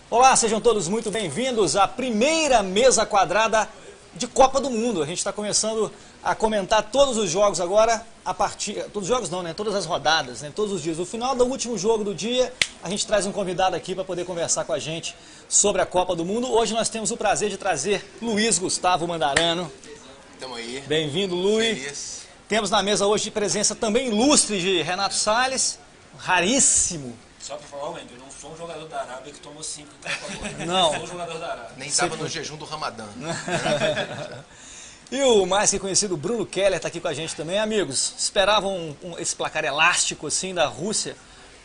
Olá, sejam todos muito bem-vindos à primeira mesa quadrada de Copa do Mundo. A gente está começando a comentar todos os jogos agora, a partir... Todos os jogos não, né? Todas as rodadas, né? Todos os dias. No final do último jogo do dia, a gente traz um convidado aqui para poder conversar com a gente sobre a Copa do Mundo. Hoje nós temos o prazer de trazer Luiz Gustavo Mandarano. Tamo aí. Bem-vindo, Luiz. Feliz. Temos na mesa hoje de presença também ilustre de Renato Salles, raríssimo. Só pra falar, Wendel, eu não sou um jogador da Arábia que tomou 5 em Copa. Não. Eu sou um jogador da Arábia. Nem estava no jejum do Ramadã. E o mais que conhecido Bruno Keller está aqui com a gente também. Amigos, esperavam esse placar elástico assim da Rússia,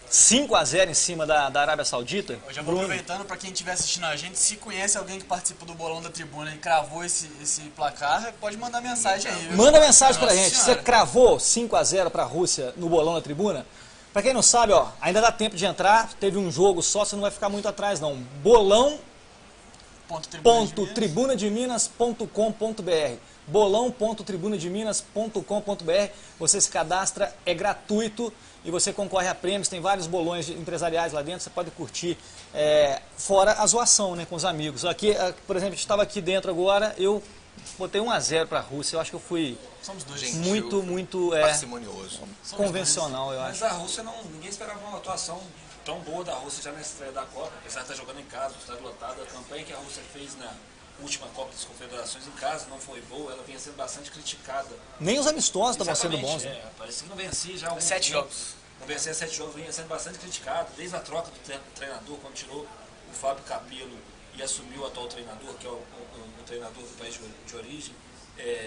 5-0 em cima da Arábia Saudita? Eu já vou aproveitando para quem estiver assistindo a gente, se conhece alguém que participa do Bolão da Tribuna e cravou esse placar, pode mandar mensagem aí. Viu? Manda mensagem pra Nossa gente. Senhora. Você cravou 5-0 para a Rússia no Bolão da Tribuna? Para quem não sabe, ó, ainda dá tempo de entrar, teve um jogo só, você não vai ficar muito atrás não. Bolão.tribunademinas.com.br bolão.tribunademinas.com.br. Você se cadastra, é gratuito e você concorre a prêmios, tem vários bolões empresariais lá dentro, você pode curtir, fora a zoação, né, com os amigos. Aqui, por exemplo, a gente estava aqui dentro agora, eu botei 1-0 para a Rússia, eu acho que eu fui Somos dois. Gente, muito parcimonioso. convencional, eu Mas acho. a Rússia, ninguém esperava uma atuação tão boa da Rússia já na estreia da Copa. Apesar de estar jogando em casa, o estádio lotado, a campanha que a Rússia fez na última Copa das Confederações em casa não foi boa, ela vinha sendo bastante criticada. Nem os amistosos estavam sendo Exatamente, bons, né? parecia que não vencia já há algum 7 tempo. jogos. Não vencia 7 jogos, vinha sendo bastante criticado, desde a troca do treinador, quando tirou o Fábio Capello e assumiu o atual treinador, que é o treinador do país de origem,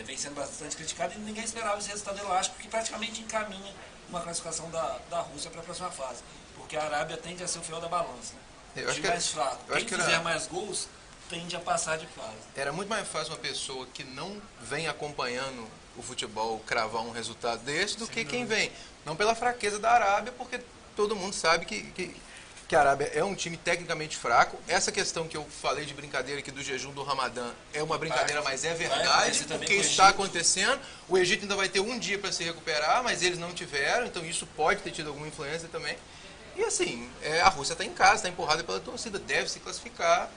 vem sendo bastante criticado e ninguém esperava esse resultado elástico, que praticamente encaminha uma classificação da Rússia para a próxima fase, porque a Arábia tende a ser o fiel da balança, né? Eu O acho time que- mais fraco, eu acho quem que fizer era- mais gols tende a passar de fase. Era muito mais fácil uma pessoa que não vem acompanhando o futebol cravar um resultado desse do que quem vem. Não pela fraqueza da Arábia, porque todo mundo sabe que a Arábia é um time tecnicamente fraco. Essa questão que eu falei de brincadeira aqui do jejum do Ramadã é uma brincadeira, mas é verdade, acontecer também porque com o isso está Egito. acontecendo. O Egito ainda vai ter um dia para se recuperar, mas eles não tiveram, então isso pode ter tido alguma influência também. E assim, a Rússia está em casa, está empurrada pela torcida, deve se classificar.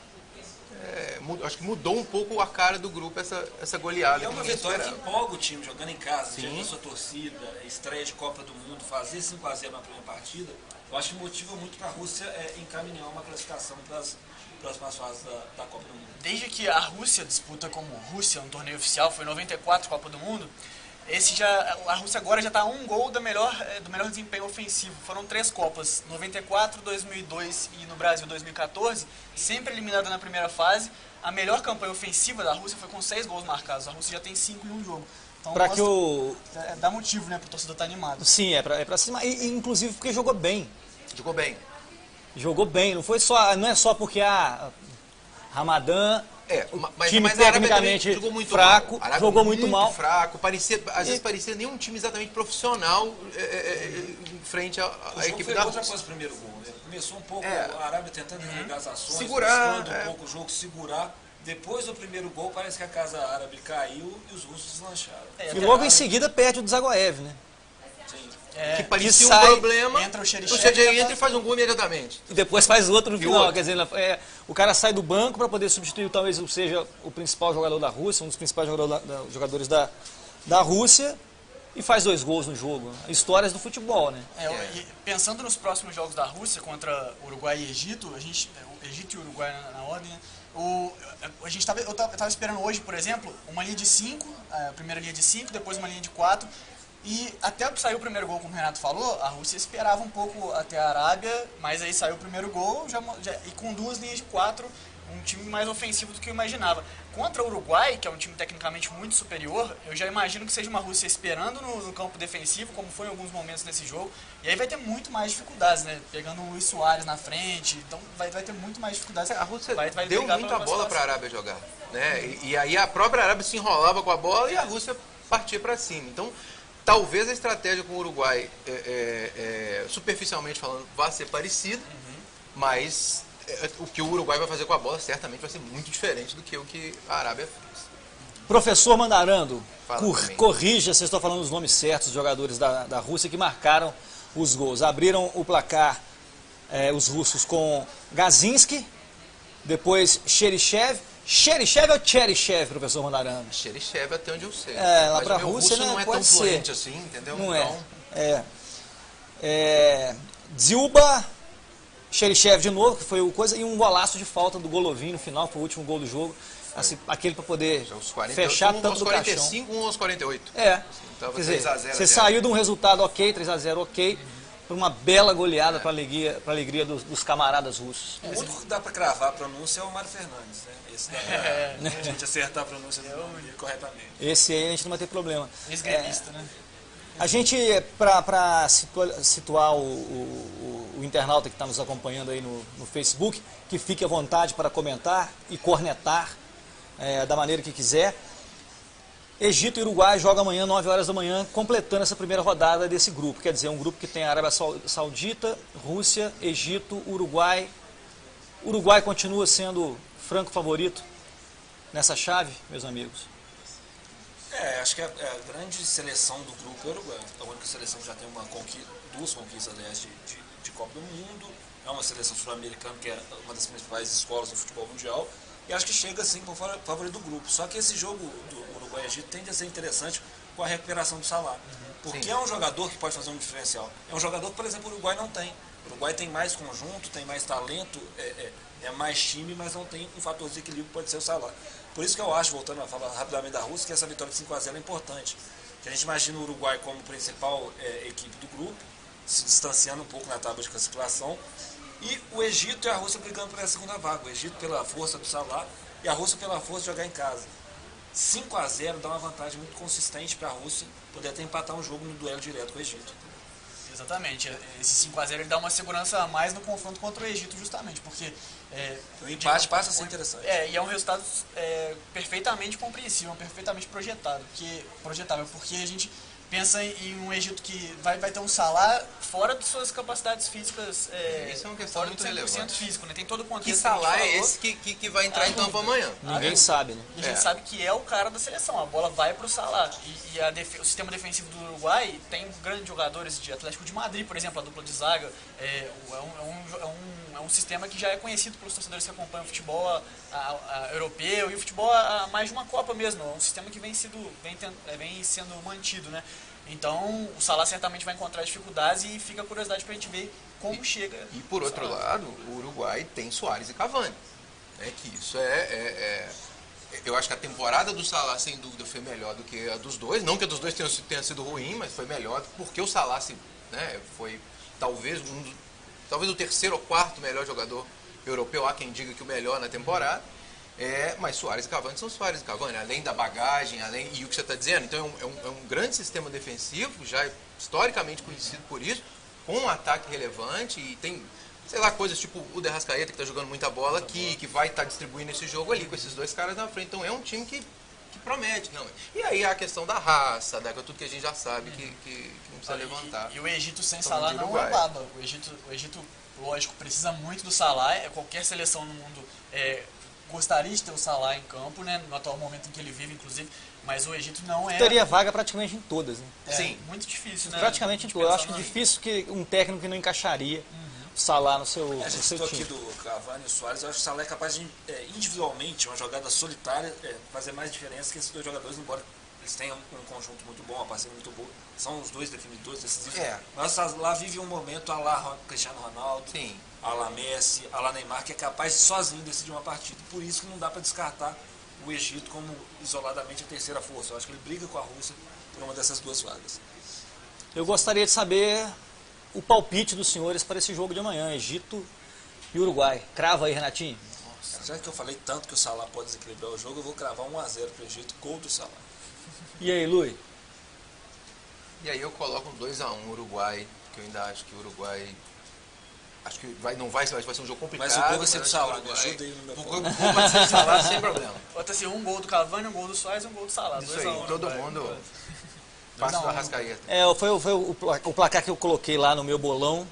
Acho que mudou um pouco a cara do grupo essa goleada. E é uma ninguém vitória que esperava. empolga o time, jogando em casa, Sim. diante da sua torcida, estreia de Copa do Mundo, fazer 5-0 na primeira partida, eu acho que motiva muito para a Rússia encaminhar uma classificação para as próximas fases da Copa do Mundo. Desde que a Rússia disputa como Rússia um torneio oficial, foi em 94 Copa do Mundo, a Rússia agora já está a um gol do melhor desempenho ofensivo. Foram 3 Copas, 94, 2002 e no Brasil 2014, sempre eliminada na primeira fase. A melhor campanha ofensiva da Rússia foi com 6 gols marcados. A Rússia já tem 5 em um jogo. Então, Para que o... dá motivo, né, para o torcedor estar animado. Sim, é pra cima. E, inclusive porque jogou bem. Jogou bem. Jogou bem, não é só porque Ramadã, Mas time a Arábia também tecnicamente jogou muito fraco, mal. A Arábia jogou muito mal. fraco, às vezes parecia nenhum time exatamente profissional em frente à O jogo equipe foi da outro Rússia. após o primeiro gol. Né? Começou um pouco a Arábia tentando renegar as ações, Segurar, buscando um pouco o jogo, segurar. Depois do primeiro gol, parece que a casa árabe caiu e os russos deslancharam. E logo em seguida perde o Dzagoev, né? Sim. Que parecia um sai, problema, entra o o Xerichev Xerichev entra e faz um gol imediatamente. E depois faz outro no E final. outro. Quer dizer, o cara sai do banco para poder substituir, talvez seja o principal jogador da Rússia, um dos principais jogadores da Rússia, e faz 2 gols no jogo. Histórias do futebol, né? E pensando nos próximos jogos da Rússia contra Uruguai e Egito, Egito e Uruguai na ordem, né? Eu tava esperando hoje, por exemplo, uma linha de 5, a primeira linha de 5, depois uma linha de 4. E até sair o primeiro gol, como o Renato falou, a Rússia esperava um pouco até a Arábia, mas aí saiu o primeiro gol e com 2 linhas de 4, um time mais ofensivo do que eu imaginava. Contra o Uruguai, que é um time tecnicamente muito superior, eu já imagino que seja uma Rússia esperando no campo defensivo, como foi em alguns momentos nesse jogo, e aí vai ter muito mais dificuldades, né? Pegando o Luis Soares na frente, então vai ter muito mais dificuldades. A Rússia vai deu brigar muita pela bola para a classificação. Arábia jogar. Né? E aí a própria Arábia se enrolava com a bola e a Rússia partia para cima. Então, talvez a estratégia com o Uruguai, superficialmente falando, vá ser parecida, mas o que o Uruguai vai fazer com a bola certamente vai ser muito diferente do que o que a Arábia fez. Professor Mandarando, Fala também. corrija se eu estou falando os nomes certos dos jogadores da Rússia que marcaram os gols. Abriram o placar os russos com Gazinski, Depois, Cherichev. Cherichev ou Cherichev, professor Mandarano? Xerichev até onde eu sei. É, lá Mas pra o meu Rússia, russo né, não é pode tão ser. fluente assim, entendeu? Não Então, Дзюba, Cherichev de novo, que foi o coisa, e um golaço de falta do Golovin no final, foi o último gol do jogo. Assim, aquele para poder aos 40, fechar um tanto aos do 45, caixão. um aos 48. É, Tava quer dizer, 3 a 0 você até. saiu de um resultado ok, 3-0 ok, para uma bela goleada para alegria dos camaradas russos. O único que dá para cravar a pronúncia é o Mário Fernandes, né? Esse dá pra a gente acertar a pronúncia do nome dele corretamente. Esse aí a gente não vai ter problema. Ex-gremista, né? A gente, para situar o internauta que está nos acompanhando aí no Facebook, que fique à vontade para comentar e cornetar da maneira que quiser. Egito e Uruguai jogam amanhã, 9 horas da manhã, completando essa primeira rodada desse grupo. Quer dizer, um grupo que tem a Arábia Saudita, Rússia, Egito, Uruguai. Uruguai continua sendo franco favorito nessa chave, meus amigos. Acho que a grande seleção do grupo é o Uruguai. A única seleção que já tem duas conquistas, aliás, de Copa do Mundo. É uma seleção sul-americana que é uma das principais escolas do futebol mundial. E acho que chega assim como favorito do grupo. Só que esse jogo do Uruguai e Egito tende a ser interessante com a recuperação do Salah. Porque Sim. é um jogador que pode fazer um diferencial. É um jogador que, por exemplo, o Uruguai não tem. O Uruguai tem mais conjunto, tem mais talento, é mais time, mas não tem um fator de equilíbrio que pode ser o Salah. Por isso que eu acho, voltando a falar rapidamente da Rússia, que essa vitória de 5-0 é importante. Que a gente imagina o Uruguai como principal equipe do grupo, se distanciando um pouco na tábua de classificação. E o Egito e a Rússia brigando por essa segunda vaga. O Egito pela força do Salah e a Rússia pela força de jogar em casa. 5-0 dá uma vantagem muito consistente para a Rússia poder até empatar um jogo no duelo direto com o Egito. Exatamente. Esse 5-0 ele dá uma segurança a mais no confronto contra o Egito, justamente, porque... o empate passa a ser interessante. E é um resultado perfeitamente compreensível, perfeitamente projetável, porque a gente pensa em um Egito que vai ter um Salah fora de suas capacidades físicas, Isso é uma questão fora muito de 100% relevante. físico, né? Tem todo o contexto Que que Salah a gente é falou. esse que vai entrar em campo amanhã? Ninguém sabe, né? E a gente sabe que é o cara da seleção, a bola vai pro Salah. E o sistema defensivo do Uruguai tem grandes jogadores de Atlético de Madrid, por exemplo, a dupla de zaga. É um sistema que já é conhecido pelos torcedores que acompanham o futebol europeu e o futebol há mais de uma Copa mesmo. É um sistema que vem sendo mantido, né? Então, o Salah certamente vai encontrar dificuldades e fica a curiosidade pra gente ver como chega. E por outro lado, o Uruguai tem Suárez e Cavani. Né, que isso eu acho que a temporada do Salah, sem dúvida, foi melhor do que a dos dois. Não que a dos dois tenha sido ruim, mas foi melhor, porque o Salah foi talvez o terceiro ou quarto melhor jogador europeu. Há quem diga que o melhor na temporada. Mas Suárez e Cavani são Suárez e Cavani, além da bagagem, e o que você está dizendo. Então é um grande sistema defensivo, já historicamente conhecido por isso, com um ataque relevante e tem, sei lá, coisas tipo o De Arrascaeta, que está jogando muita bola aqui, que vai estar distribuindo esse jogo ali com esses dois caras na frente. Então é um time que promete, não. E aí a questão da raça, tudo que a gente já sabe que não precisa levantar. E o Egito sem Então, Salah de não é Uruguai. baba. O Egito, lógico, precisa muito do Salah. Qualquer seleção no mundo gostaria de ter o Salah em campo, né, no atual momento em que ele vive, inclusive, mas o Egito não é... Teria vaga praticamente em todas, né? Sim. Muito difícil, né? Praticamente em todas. Eu acho que difícil que um técnico que não encaixaria o Salah no seu, A gente no seu citou aqui time. do Cavani e o Suárez. Eu acho que o Salah é capaz de, individualmente, uma jogada solitária, fazer mais diferença que esses dois jogadores, embora eles tenham um conjunto muito bom, uma parceria muito boa. São os dois definidores decisivos. Mas o Salah vive um momento a lá Cristiano Ronaldo, Sim. a lá Messi, a lá Neymar, que é capaz de sozinho decidir uma partida. Por isso que não dá para descartar o Egito como isoladamente a terceira força. Eu acho que ele briga com a Rússia por uma dessas duas vagas. Eu gostaria de saber o palpite dos senhores para esse jogo de amanhã, Egito e Uruguai. Crava aí, Renatinho. Já que eu falei tanto que o Salah pode desequilibrar o jogo, eu vou cravar 1-0 para o Egito, gol do Salah. E aí, Lui? E aí eu coloco um 2-1 Uruguai, que eu ainda acho que o Uruguai... Acho que vai ser um jogo complicado. Mas o gol vai ser do mas Salah, acho que me o Uruguai- ajuda aí no meu O ponto. gol vai ser do Salah sem problema. Bota assim, um gol do Cavani, um gol do Suárez e um gol do Salah. Isso 2 a 1, aí, todo Uruguai. mundo passa do Arrascaeta. Foi o placar que eu coloquei lá no meu bolão.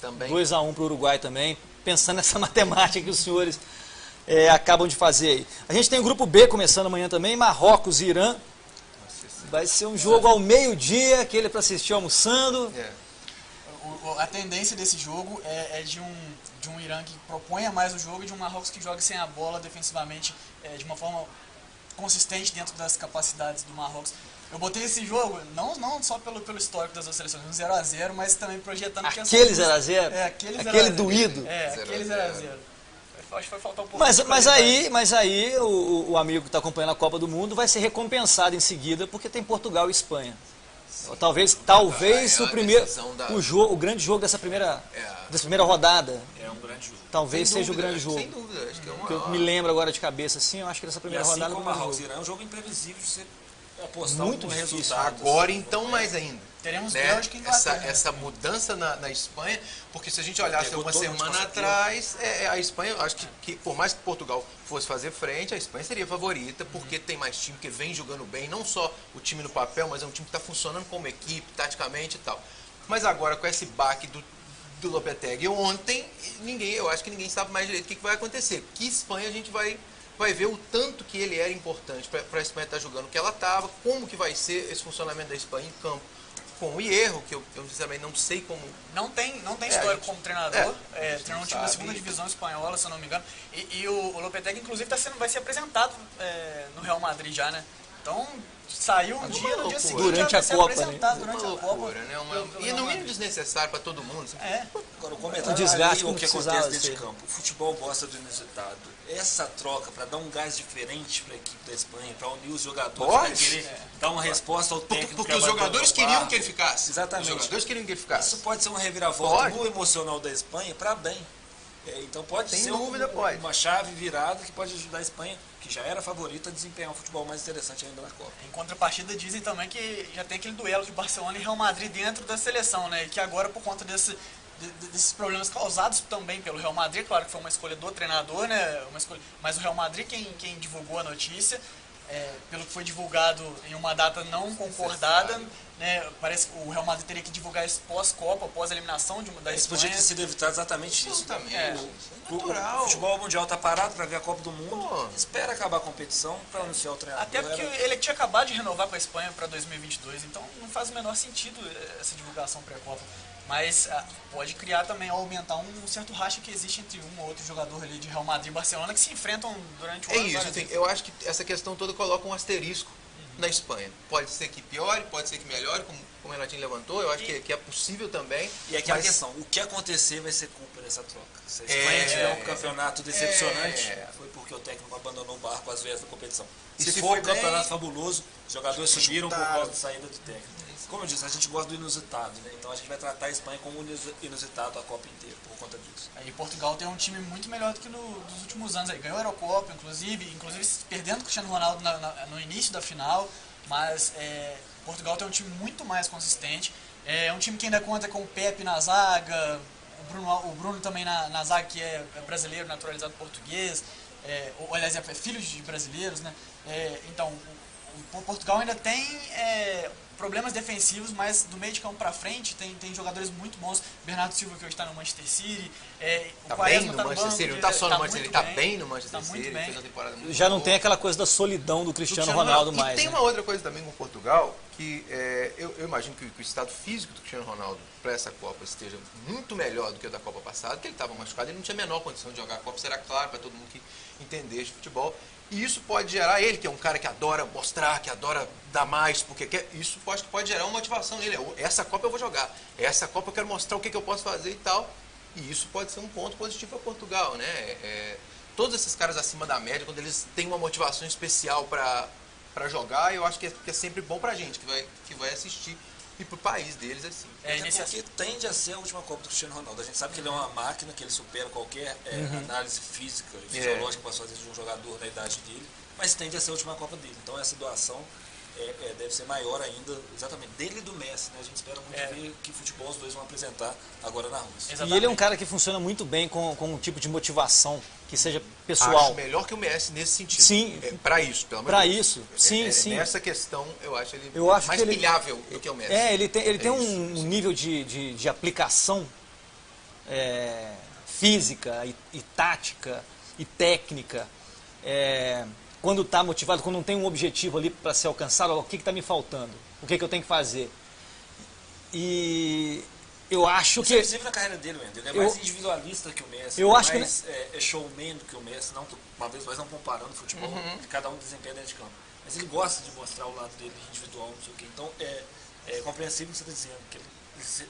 Também. 2-1 para o Uruguai também. Pensando nessa matemática que os senhores acabam de fazer aí. A gente tem o grupo B começando amanhã também, Marrocos e Irã. Nossa, esse- Vai ser um jogo ao meio-dia, aquele para assistir almoçando. a tendência desse jogo é de um Irã que proponha mais o jogo e de um Marrocos que jogue sem a bola defensivamente de uma forma consistente dentro das capacidades do Marrocos. Eu botei esse jogo, não só pelo histórico das duas seleções, um 0x0, mas também projetando que aquele 0x0? Aquele doído? Aquele 0x0. Acho que vai faltar um pouco. Mas aí o amigo que está acompanhando a Copa do Mundo vai ser recompensado em seguida, porque tem Portugal e Espanha. Talvez o grande jogo dessa primeira rodada. É um grande jogo. Talvez seja o grande jogo. Sem dúvida, acho que é eu me lembro agora de cabeça, assim, eu acho que dessa primeira rodada como Marrocos e Irã é um jogo imprevisível de você apostar muito um difícil. resultado. Agora, então, mais ainda. Teremos né? Bélgica e Inglaterra. Essa mudança na Espanha, porque se a gente olhasse Pegou uma todo mundo semana de atrás, a Espanha, acho que por mais que Portugal fosse fazer frente, a Espanha seria favorita, porque tem mais time que vem jogando bem, não só o time no papel, mas é um time que está funcionando como equipe, taticamente e tal. Mas agora, com esse baque do Lopetegui ontem, eu acho que ninguém sabe mais direito o que vai acontecer. Que Espanha a gente vai ver o tanto que ele era importante para a Espanha estar jogando o que ela estava, como que vai ser esse funcionamento da Espanha em campo. Com o Hierro, que eu sinceramente não sei como... Não tem histórico como treinador, treinou um time da segunda divisão espanhola, se eu não me engano, e o Lopetegui, inclusive, vai ser apresentado no Real Madrid já, né? Então, saiu no dia seguinte, durante a Copa, né? Durante a Copa. Né? E no mínimo desnecessário para todo mundo. Agora, o comentário o desgaste o que acontece dentro de ser. campo. O futebol gosta do inusitado. Essa troca, para dar um gás diferente para a equipe da Espanha, para unir os jogadores, para querer dar uma resposta ao técnico. Porque os jogadores queriam que ele ficasse. Exatamente. Os jogadores queriam que ele ficasse. Isso pode ser uma reviravolta no emocional da Espanha para bem. Então pode Sem ser dúvida, uma chave virada que pode ajudar a Espanha, que já era favorita, a desempenhar um futebol mais interessante ainda na Copa. Em contrapartida, dizem também que já tem aquele duelo de Barcelona e Real Madrid dentro da seleção, né? E que agora, por conta desses problemas causados também pelo Real Madrid, claro que foi uma escolha do treinador, né? Mas o Real Madrid quem divulgou a notícia, pelo que foi divulgado em uma data não concordada, né? Parece que o Real Madrid teria que divulgar isso pós-Copa, pós-eliminação da Espanha. Podia ter sido evitado exatamente isso. O futebol mundial está parado para ver a Copa do Mundo. Espera acabar a competição para anunciar o treinador. Até porque ele tinha acabado de renovar com a Espanha para 2022, então não faz o menor sentido essa divulgação pré-Copa. Mas pode criar também, aumentar um certo racha que existe entre um ou outro jogador ali de Real Madrid e Barcelona que se enfrentam durante o ano. Eu acho que essa questão toda coloca um asterisco na Espanha. Pode ser que piore, pode ser que melhore, como o Renatinho levantou, eu acho que é possível também. E aquela questão, o que acontecer vai ser culpa dessa troca. Se a Espanha tiver um campeonato decepcionante, foi porque o técnico abandonou o barco às vezes da competição. E se for um campeonato fabuloso, os jogadores subiram por causa da saída do técnico. Como eu disse, a gente gosta do inusitado, né? Então a gente vai tratar a Espanha como inusitado a Copa inteira, por conta disso. Aí Portugal tem um time muito melhor do que nos últimos anos. Aí ganhou a Eurocopa, inclusive perdendo o Cristiano Ronaldo no início da final, mas Portugal tem um time muito mais consistente. É um time que ainda conta com o Pepe na zaga, o Bruno também na zaga, que é brasileiro, naturalizado português, aliás, é filho de brasileiros, né? Então, o Portugal ainda tem problemas defensivos, mas do meio de campo pra frente tem jogadores muito bons. Bernardo Silva, que hoje está no Manchester City. Tá bem no Manchester City, não tá só no Manchester City, ele tá bem no Manchester City. Fez uma temporada muito já não boa. tem aquela coisa da solidão do Cristiano Ronaldo mais. E tem né? uma outra coisa também com Portugal, que eu imagino que o estado físico do Cristiano Ronaldo para essa Copa esteja muito melhor do que o da Copa passada, porque ele estava machucado e não tinha a menor condição de jogar a Copa, será claro para todo mundo que entender de futebol. E isso pode gerar, ele que é um cara que adora mostrar, que adora dar mais, porque isso pode gerar uma motivação nele. Essa Copa eu vou jogar, essa Copa eu quero mostrar o que eu posso fazer e tal. E isso pode ser um ponto positivo para Portugal, né? Todos esses caras acima da média, quando eles têm uma motivação especial para jogar, eu acho que é sempre bom para a gente que vai assistir. E pro país deles, assim. Porque tende a ser a última Copa do Cristiano Ronaldo. A gente sabe que ele é uma máquina, que ele supera qualquer análise física e fisiológica para fazer de um jogador da idade dele, mas tende a ser a última Copa dele. Então essa doação deve ser maior ainda, exatamente, dele e do Messi, né? A gente espera muito ver que futebol os dois vão apresentar agora na Rússia. Exatamente. E ele é um cara que funciona muito bem com um tipo de motivação que seja pessoal. Acho melhor que o Messi nesse sentido. Sim. Para isso, pelo amor de Deus. Isso, sim, sim. Nessa questão, eu acho ele mais pilhável do que o Messi. Ele tem um nível de aplicação física e tática e técnica. Quando está motivado, quando não tem um objetivo ali para ser alcançado, o que está me faltando? O que eu tenho que fazer? E Eu acho Isso é que... possível na carreira dele, Wendel. Ele é mais individualista que o Messi. Eu acho mais showman do que o Messi. Não, uma vez mais não comparando o futebol, que cada um desempenha dentro de campo. Mas ele gosta de mostrar o lado dele individual, não sei o quê. Então é compreensível o que você está dizendo, que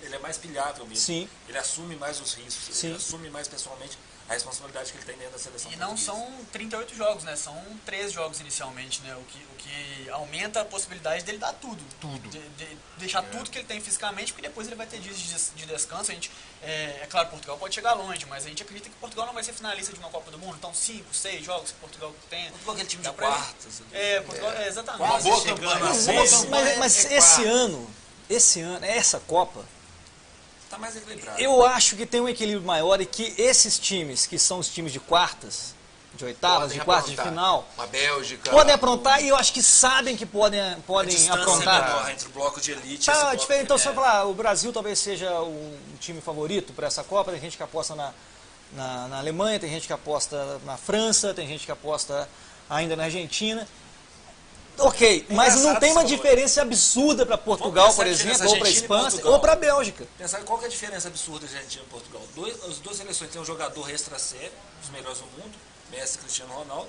ele é mais pilhável mesmo. Sim. Ele assume mais os riscos, Sim. ele assume mais pessoalmente a responsabilidade que ele tem dentro da seleção. E não são 38 jogos, né? São 13 jogos inicialmente, né? O que aumenta a possibilidade dele dar tudo. De deixar tudo que ele tem fisicamente, porque depois ele vai ter dias de descanso. A gente, é claro, Portugal pode chegar longe, mas a gente acredita que Portugal não vai ser finalista de uma Copa do Mundo. Então 5, 6 jogos que Portugal tem. Portugal é aquele time de pra quartas. Portugal, exatamente. Uma boa campanha. Mas esse ano, essa Copa, Tá mais equilibrado. eu acho que tem um equilíbrio maior e que esses times, que são os times de quartas, de oitavas, Podem de quartas de aprontar. final, Uma Bélgica. podem aprontar e eu acho que sabem que podem A distância aprontar. menor entre o bloco de elite e esse Tá bloco diferente. Então, que se eu falar, o Brasil talvez seja um time favorito para essa Copa, tem gente que aposta na Alemanha, tem gente que aposta na França, tem gente que aposta ainda na Argentina. Ok, mas não tem uma diferença absurda para Portugal, por exemplo, ou para a Espanha, ou para a Bélgica. Pensar qual que é a diferença absurda de Argentina e Portugal. As duas seleções têm um jogador extra sério, os melhores do mundo, Messi e Cristiano Ronaldo.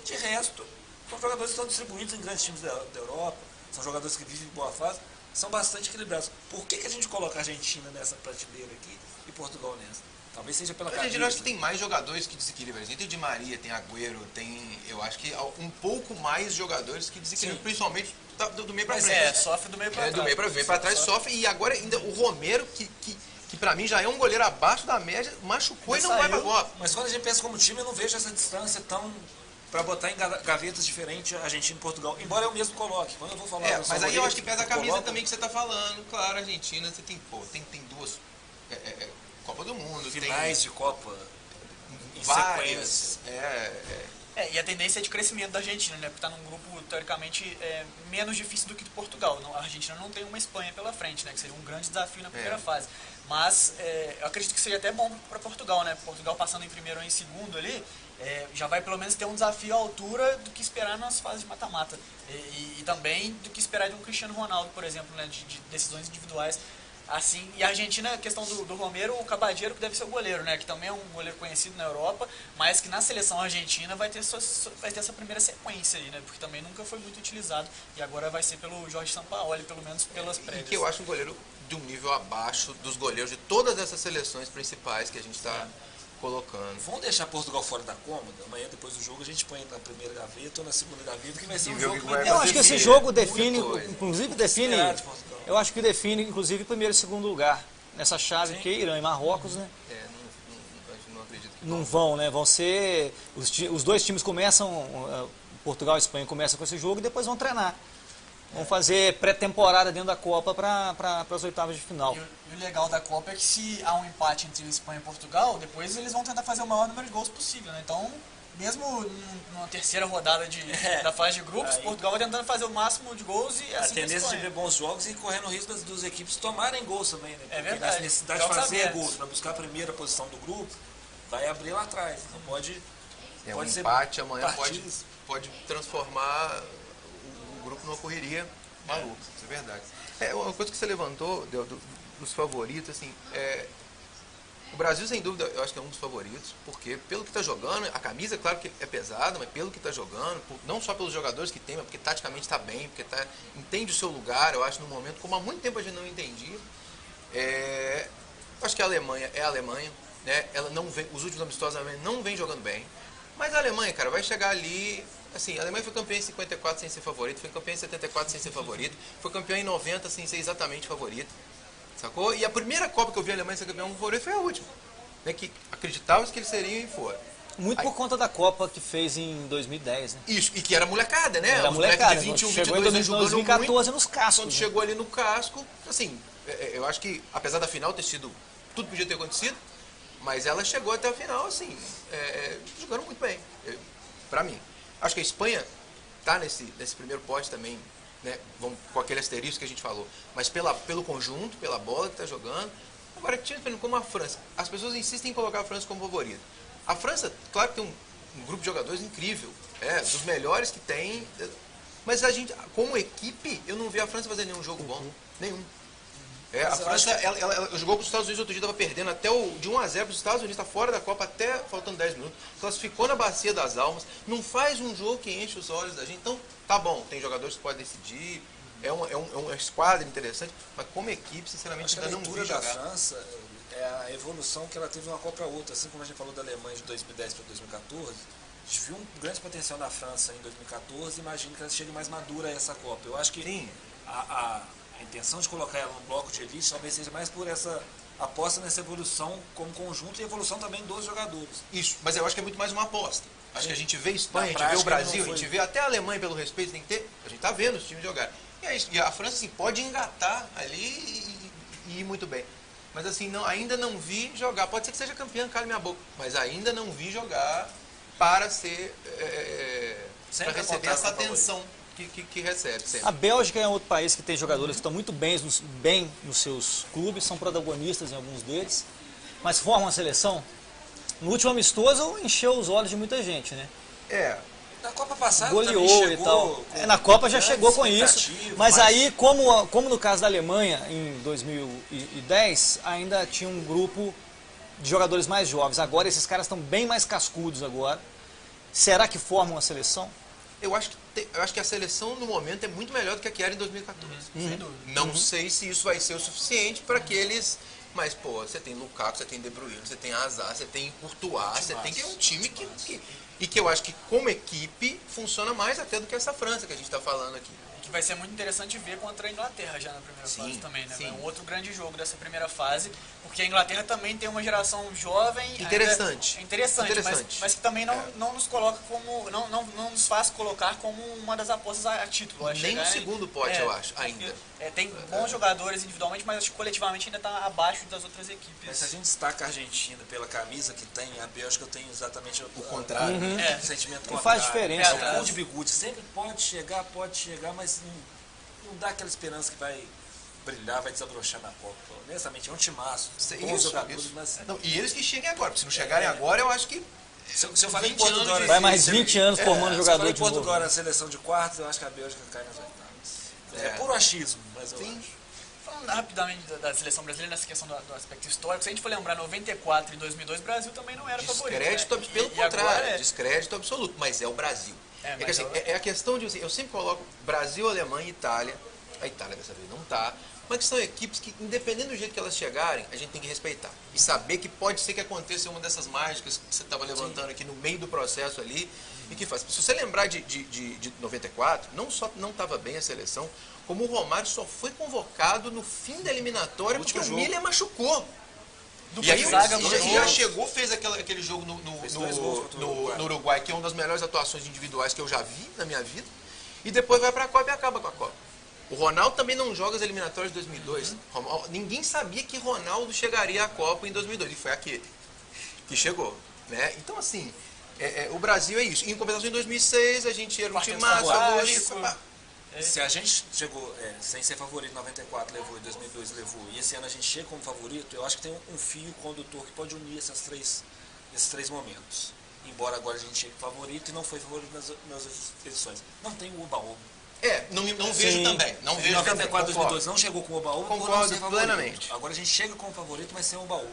De resto, são jogadores que estão distribuídos em grandes times da Europa, são jogadores que vivem em boa fase, são bastante equilibrados. Por que a gente coloca a Argentina nessa prateleira aqui e Portugal nessa? Talvez seja pela A Argentina, eu acho que tem mais jogadores que desequilibram. A gente tem o Di Maria, tem Agüero, tem, eu acho que um pouco mais jogadores que desequilibram, principalmente do meio pra frente. Sofre do meio pra trás. Do meio pra frente, pra trás sofre. E agora ainda o Romero, que pra mim já é um goleiro abaixo da média, machucou e não vai pra Copa. Mas quando a gente pensa como time, eu não vejo essa distância tão... para botar em gavetas diferentes Argentina e Portugal. Embora eu mesmo coloque. Quando eu vou falar Mas aí eu acho que pesa a camisa também que você tá falando. Claro, Argentina, você tem duas Copa do Mundo. Finais de Copa em várias. sequência. E a tendência é de crescimento da Argentina, né? Porque está num grupo, teoricamente, menos difícil do que do Portugal. A Argentina não tem uma Espanha pela frente, né? Que seria um grande desafio na primeira fase. Mas eu acredito que seja até bom para Portugal, né? Portugal passando em primeiro ou em segundo ali, já vai pelo menos ter um desafio à altura do que esperar nas fases de mata-mata. E também do que esperar de um Cristiano Ronaldo, por exemplo, né? De decisões individuais. Assim, e a Argentina, a questão do Romero, o Caballero, que deve ser o goleiro, né? Que também é um goleiro conhecido na Europa, mas que na seleção argentina vai ter essa primeira sequência aí, né? Porque também nunca foi muito utilizado e agora vai ser pelo Jorge Sampaoli, pelo menos pelas prévias. E que eu acho um goleiro de um nível abaixo dos goleiros de todas essas seleções principais que a gente está colocando. Vamos deixar Portugal fora da cômoda? Amanhã, depois do jogo, a gente põe na primeira gaveta ou na segunda gaveta, que vai ser um jogo... Eu acho que esse jogo define, inclusive define... Eu acho que define, inclusive, primeiro e segundo lugar nessa chave, que é Irã e Marrocos, né? Não acredito que não vão, né? Vão ser... Os dois times começam, Portugal e Espanha começam com esse jogo e depois vão treinar. Vão fazer pré-temporada dentro da Copa para as oitavas de final. E o legal da Copa é que se há um empate entre Espanha e Portugal, depois eles vão tentar fazer o maior número de gols possível, né? Então, mesmo numa terceira rodada da fase de grupos, Portugal vai tentando fazer o máximo de gols e assim a tendência de ver bons jogos e correndo o risco das duas equipes tomarem gols também, né? É verdade. A necessidade de fazer gols para buscar a primeira posição do grupo vai abrir lá atrás. Não pode um empate amanhã pode transformar o grupo numa correria maluca, isso é verdade. Uma coisa que você levantou dos favoritos, assim, o Brasil, sem dúvida, eu acho que é um dos favoritos, porque pelo que está jogando, a camisa, claro que é pesada, mas pelo que está jogando, não só pelos jogadores que tem, mas porque taticamente está bem, porque entende o seu lugar, eu acho, no momento, como há muito tempo a gente não entendia. Eu acho que a Alemanha é a Alemanha, né? Ela não vem, os últimos amistosos da Alemanha não vem jogando bem, mas a Alemanha, cara, vai chegar ali... Assim, a Alemanha foi campeã em 54 sem ser favorito, foi campeã em 74 sem ser favorito, foi campeã em 90 sem ser exatamente favorito, sacou? E a primeira Copa que eu vi a Alemanha ser campeã favorito foi a última, né, que acreditávamos que eles seriam e foram. Muito por conta da Copa que fez em 2010, né? Isso, e que era molecada, né? Era molecada, de 21, chegou 22 em 2014 muito, nos cascos. Quando chegou ali no casco, assim, eu acho que, apesar da final ter sido, tudo podia ter acontecido, mas ela chegou até a final, assim, jogando muito bem, pra mim. Acho que a Espanha está nesse primeiro pote também, né, com aquele asterisco que a gente falou, mas pelo conjunto, pela bola que está jogando. Agora, como a França, as pessoas insistem em colocar a França como favorita. A França, claro que tem um grupo de jogadores incrível, dos melhores que tem, mas a gente, como equipe, eu não vi a França fazer nenhum jogo bom, nenhum. A França, ela jogou com os Estados Unidos outro dia, estava perdendo até de 1-0 para os Estados Unidos, está fora da Copa até faltando 10 minutos. Classificou na Bacia das Almas, não faz um jogo que enche os olhos da gente. Então, tá bom, tem jogadores que podem decidir, é um esquadro interessante, mas como equipe, sinceramente, ainda não vi jogar. A França é a evolução que ela teve de uma Copa para outra. Assim como a gente falou da Alemanha de 2010 para 2014, a gente viu um grande potencial na França em 2014, imagino que ela chegue mais madura a essa Copa. Eu acho que a intenção de colocar ela no bloco de elite talvez seja mais por essa aposta nessa evolução como conjunto e evolução também dos jogadores. Isso, mas eu acho que é muito mais uma aposta. Acho que a gente vê Espanha, a gente vê o Brasil, a gente vê até a Alemanha pelo respeito, tem que ter, a gente tá vendo os times jogar. E a França assim, pode engatar ali e ir muito bem. Mas assim, ainda não vi jogar, pode ser que seja campeão, cala minha boca, mas ainda não vi jogar para ser, para receber essa atenção que recebe sempre. A Bélgica é outro país que tem jogadores que estão muito bem nos seus clubes, são protagonistas em alguns deles, mas formam a seleção. No último amistoso encheu os olhos de muita gente, né? Na Copa passada goleou e tal. Na Copa já chegou com isso, mas aí, como no caso da Alemanha, em 2010, ainda tinha um grupo de jogadores mais jovens. Agora esses caras estão bem mais cascudos agora. Será que formam a seleção? Eu acho que a seleção no momento é muito melhor do que a que era em 2014. Não sei se isso vai ser o suficiente para que eles... Mas, pô, você tem Lukaku, você tem De Bruyne, você tem Hazard, você tem Courtois, você tem um time que eu acho que como equipe funciona mais até do que essa França que a gente está falando aqui. Que vai ser muito interessante ver contra a Inglaterra já na primeira fase também, né? É um outro grande jogo dessa primeira fase, porque a Inglaterra também tem uma geração jovem... Interessante. Interessante. Mas que também não nos coloca como... Não nos faz colocar como uma das apostas a título. Nem no segundo pote, eu acho, ainda. Tem bons jogadores individualmente, mas acho que coletivamente ainda está abaixo das outras equipes. Mas se a gente destaca a Argentina pela camisa que tem, a Bélgica tem exatamente o contrário. O sentimento contrário. Faz diferença. É o cu de bigude. Sempre pode chegar, mas não dá aquela esperança que vai brilhar, vai desabrochar na Copa. Honestamente, é um timaço. Bons jogadores, mas... Não, e eles que cheguem agora, porque se não chegarem agora, eu acho que... Se eu falei em Portugal... Vai mais 20 anos formando jogador de novo. Se eu falei em Portugal na seleção de quartos, eu acho que a Bélgica cai nas oitavas. É puro achismo, mas eu acho. Falando rapidamente da seleção brasileira, nessa questão do aspecto histórico, se a gente for lembrar, 94 e 2002, o Brasil também não era favorito. Descrédito, pelo contrário, descrédito absoluto, mas é o Brasil. É a questão de, assim, eu sempre coloco Brasil, Alemanha e Itália. A Itália dessa vez não está, mas que são equipes que, independente do jeito que elas chegarem, a gente tem que respeitar. E saber que pode ser que aconteça uma dessas mágicas que você estava levantando aqui no meio do processo ali, e que faz. Se você lembrar de 94, não só não estava bem a seleção, como o Romário só foi convocado no fim da eliminatória porque o Miller machucou. E aí já chegou, fez aquele jogo no Uruguai, que é uma das melhores atuações individuais que eu já vi na minha vida, e depois vai para a Copa e acaba com a Copa. O Ronaldo também não joga as eliminatórias de 2002. Ninguém sabia que Ronaldo chegaria à Copa em 2002, e foi aquele que chegou, né? Então, assim, o Brasil é isso. Em compensação, em 2006, a gente era um time favorito. Se a gente chegou sem ser favorito em 94, levou, em 2002 levou, e esse ano a gente chega como favorito, eu acho que tem um fio condutor que pode unir esses três momentos. Embora agora a gente chegue favorito e não foi favorito nas edições. Não tem o Oba-Oba. Não vejo também. Não vejo 94, 2002 não chegou com o Oba-Oba. Concordo plenamente. Agora a gente chega como favorito, mas sem o Oba-Oba.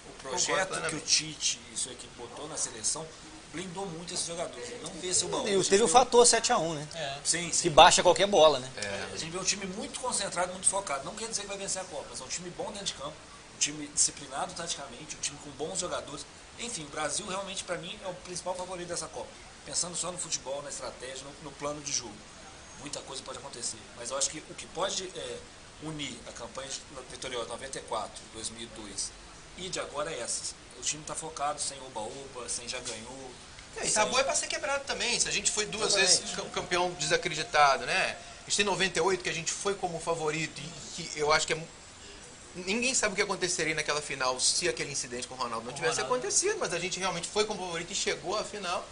O projeto que o Tite e sua equipe botou na seleção blindou muito esses jogadores. Não vê esse Oba-Oba. E teve o fator 7-1, né? Sim. Que baixa qualquer bola, né? A gente vê um time muito concentrado, muito focado. Não quer dizer que vai vencer a Copa, mas é um time bom dentro de campo, um time disciplinado taticamente, um time com bons jogadores. Enfim, o Brasil realmente, para mim, é o principal favorito dessa Copa. Pensando só no futebol, na estratégia, no plano de jogo. Muita coisa pode acontecer. Mas eu acho que o que pode unir a campanha vitoriosa 94, 2002 e de agora é essas. O time está focado, sem oba-oba, sem já ganhou. E tabu é para ser quebrado também. Se a gente foi duas vezes campeão desacreditado, né? A gente tem 98 que a gente foi como favorito e que eu acho que ninguém sabe o que aconteceria naquela final se aquele incidente com o Ronaldo não tivesse acontecido, mas a gente realmente foi como favorito e chegou à final.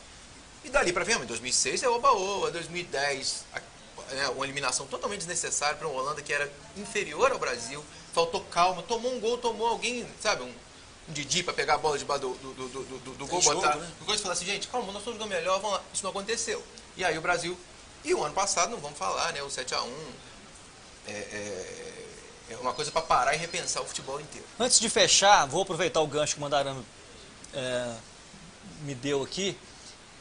E dali para frente, em 2006 é oba-oba, 2010 uma eliminação totalmente desnecessária para uma Holanda que era inferior ao Brasil, faltou calma, tomou um gol, tomou alguém, sabe, um Didi para pegar a bola debaixo do gol, botar. O coisa falar assim, gente, calma, nós estamos jogando melhor, vamos lá. Isso não aconteceu. E aí o Brasil, e o ano passado, não vamos falar, né, o 7-1 é É uma coisa para parar e repensar o futebol inteiro. Antes de fechar, vou aproveitar o gancho que o Mandarano me deu aqui,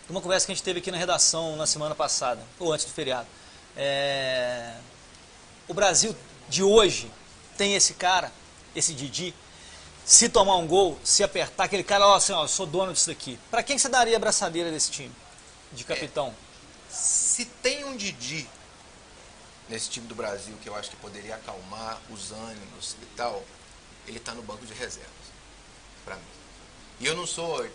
uma conversa que a gente teve aqui na redação na semana passada, ou antes do feriado. O Brasil de hoje tem esse cara, esse Didi, se tomar um gol, se apertar, aquele cara, ó, assim, ó, eu sou dono disso daqui. Para quem que você daria a abraçadeira desse time, de capitão? Se tem um Didi nesse time do Brasil que eu acho que poderia acalmar os ânimos e tal, ele tá no banco de reservas, para mim. E eu não sou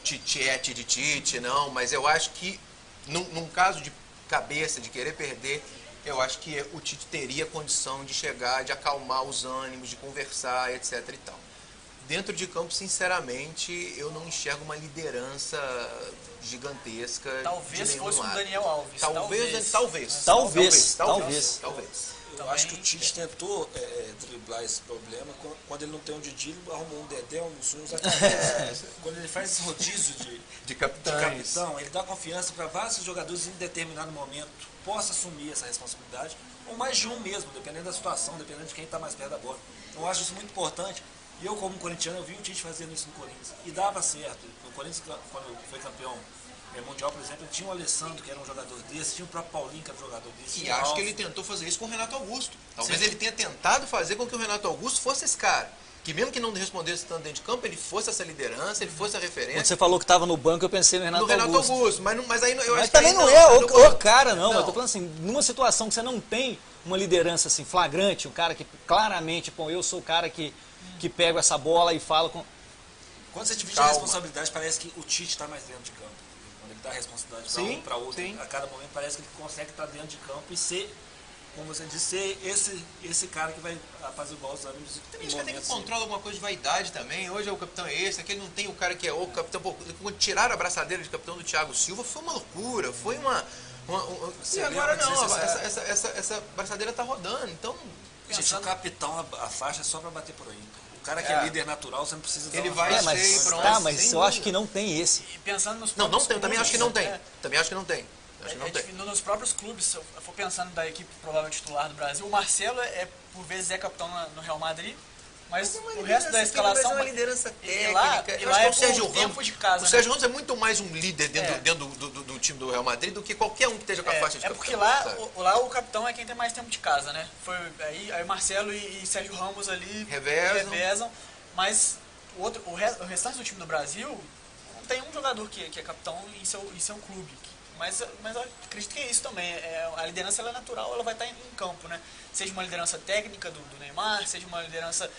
titiete de Tite, não, mas eu acho que num caso de cabeça, de querer perder, eu acho que o Tite teria condição de chegar, de acalmar os ânimos, de conversar, etc e tal. Dentro de campo, sinceramente, eu não enxergo uma liderança gigantesca. Talvez de fosse um lado. Daniel Alves. Talvez. Eu acho que o Tite tentou driblar esse problema. Quando ele não tem um Didi, ele arrumou um Dedé, um Mussum, um Zacarias. Quando ele faz esse rodízio de capitão, ele dá confiança para vários jogadores em determinado momento possa assumir essa responsabilidade, ou mais de um mesmo, dependendo da situação, dependendo de quem está mais perto da bola. Então, eu acho isso muito importante. E eu, como corintiano, eu vi o Tite fazendo isso no Corinthians. E dava certo. O Corinthians, quando foi campeão mundial, por exemplo, tinha o Alessandro, que era um jogador desse, tinha o próprio Paulinho, que era um jogador desse. E acho que ele tentou fazer isso com o Renato Augusto. Talvez ele tenha tentado fazer com que o Renato Augusto fosse esse cara. Que mesmo que não respondesse tanto dentro de campo, ele fosse essa liderança, ele fosse a referência. Quando você falou que estava no banco, eu pensei no Renato Augusto. Mas aí eu mas acho também que não é o cara, não. Não. Eu tô falando assim, numa situação que você não tem uma liderança assim, flagrante, um cara que claramente, pô, eu sou o cara que pego essa bola e falo com... Quando você divide a responsabilidade, parece que o Tite está mais dentro de campo. Quando ele dá a responsabilidade para um, para outro, a cada momento parece que ele consegue estar dentro de campo e ser, como você disse, ser esse cara que vai fazer igual os ânimos. Também acho que tem que controlar alguma coisa de vaidade também. Hoje o capitão é esse, aquele não tem o cara que é o capitão. Pô, quando tiraram a braçadeira de capitão do Thiago Silva, foi uma loucura, foi e agora não, essa braçadeira tá rodando, então... Gente, o capitão, a faixa é só para bater por aí. O cara que é líder natural, você não precisa dar ele uma vai faixa. ser pronto. Tá, mas eu acho que não tem esse. E pensando nos Não tem, também acho que não tem. É, Também acho que não tem. Acho que não tem. Nos próprios clubes, se eu for pensando da equipe provável titular do Brasil, o Marcelo por vezes é capitão no Real Madrid, mas o resto da escalação... É uma liderança técnica. Lá é o Sérgio tempo Ramos, de casa. o Sérgio Ramos é muito mais um líder dentro do time do Real Madrid do que qualquer um que esteja com a faixa de capitão. Porque lá o capitão é quem tem mais tempo de casa, né? Aí Marcelo e Sérgio Ramos ali revezam, mas o restante do time do Brasil não tem um jogador que é capitão em seu clube. Mas eu acredito que é isso também. A liderança ela é natural, ela vai estar em campo, né? Seja uma liderança técnica do Neymar, seja uma liderança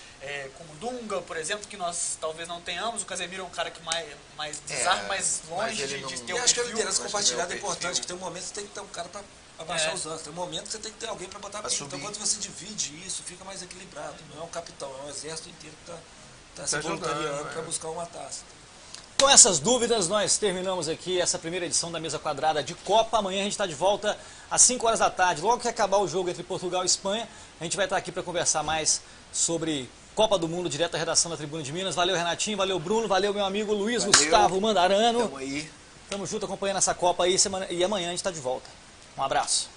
como o Dunga, por exemplo, que nós talvez não tenhamos. O Casemiro é um cara que mais desarma, mais longe de ter o Eu acho que a perfil. liderança compartilhada é importante, que tem um momento que você tem que ter um cara para abaixar os ânimos, tem um momento que você tem que ter alguém para botar pilha. Então, quando você divide isso, fica mais equilibrado. Não é um capitão, é um exército inteiro que está se voluntariando para buscar uma taça. Com essas dúvidas, nós terminamos aqui essa primeira edição da Mesa Quadrada de Copa. Amanhã a gente está de volta às 5 horas da tarde. Logo que acabar o jogo entre Portugal e Espanha, a gente vai estar aqui para conversar mais sobre Copa do Mundo, direto da redação da Tribuna de Minas. Valeu, Renatinho, valeu, Bruno, valeu, meu amigo Luiz Gustavo Mandarano. Tamo aí. Tamo junto acompanhando essa Copa aí e amanhã a gente está de volta. Um abraço.